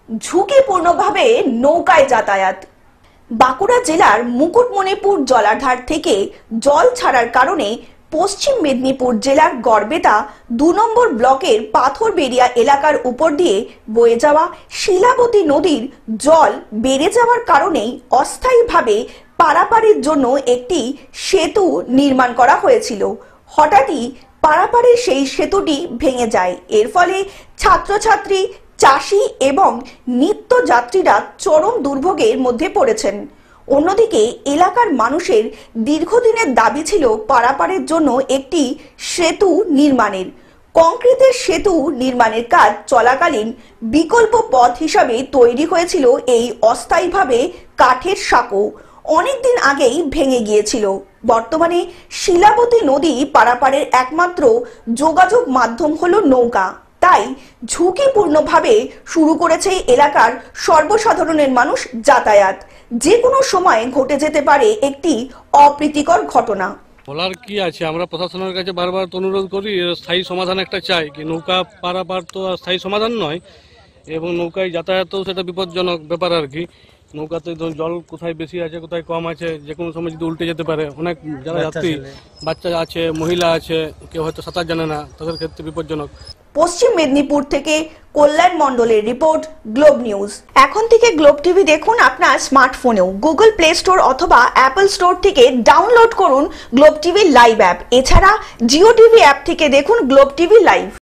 ঝুঁকিপূর্ণভাবে নৌকায় যাতায়াত। বাঁকুড়া জেলার মুকুটমণিপুর জলাধার থেকে জল ছাড়ার কারণে পশ্চিম মেদিনীপুর জেলার গড়বেতা ২ নম্বর ব্লকের পাথরবেড়িয়া এলাকার উপর দিয়ে বয়ে যাওয়া শিলাবতী নদীর জল বেড়ে যাওয়ার কারণেই অস্থায়ীভাবে পারাপারের জন্য একটি সেতু নির্মাণ করা হয়েছিল। হঠাৎই পারাপারের সেই সেতুটি ভেঙে যায়। এর ফলে ছাত্রছাত্রী, চাষি এবং নিত্যযাত্রীরা চরম দুর্ভোগের মধ্যে পড়েছেন। অন্যদিকে এলাকার মানুষের দীর্ঘদিনের দাবি ছিল পারাপারের জন্য একটি সেতু নির্মাণের। কংক্রিটের সেতু নির্মাণের কাজ চলাকালীন বিকল্প পথ হিসাবে তৈরি হয়েছিল এই অস্থায়ীভাবে কাঠের সাঁকো। অনেকদিন আগেই ভেঙে গিয়েছিল। বর্তমানে শিলাবতী নদী পারাপারের একমাত্র যোগাযোগ মাধ্যম হলো নৌকা। তাই ঝুঁকিপূর্ণভাবে শুরু করেছে এলাকার সর্বসাধারণের মানুষ যাতায়াত। যে কোনো সময় ঘটে যেতে পারে একটি অপ্রীতিকর ঘটনা। বলার কি আছে, আমরা প্রশাসনের কাছে বারবার অনুরোধ করি, স্থায়ী সমাধান একটা চাই। কি নৌকা পারাপার তো স্থায়ী সমাধান নয়, এবং নৌকায় যাতায়াতও সেটা বিপজ্জনক ব্যাপার আর কি। নৌকাতে জল কোথায় বেশি আছে, কোথায় কম আছে, যে কোনো সময় যদি উল্টে যেতে পারে। অনেক যারা যাত্রী, বাচ্চা আছে, মহিলা আছে, কেউ হয়তো সাঁতার জানে না, তাদের ক্ষেত্রে বিপজ্জনক। পশ্চিম মেদিনীপুর থেকে কল্যাণ মণ্ডলের রিপোর্ট, গ্লোব নিউজ। এখন থেকে গ্লোব টিভি দেখুন আপনার স্মার্টফোনেও। গুগল প্লে স্টোর অথবা অ্যাপল স্টোর থেকে ডাউনলোড করুন গ্লোব টিভি লাইভ অ্যাপ। এছাড়া জিও টিভি অ্যাপ থেকে দেখুন গ্লোব টিভি লাইভ।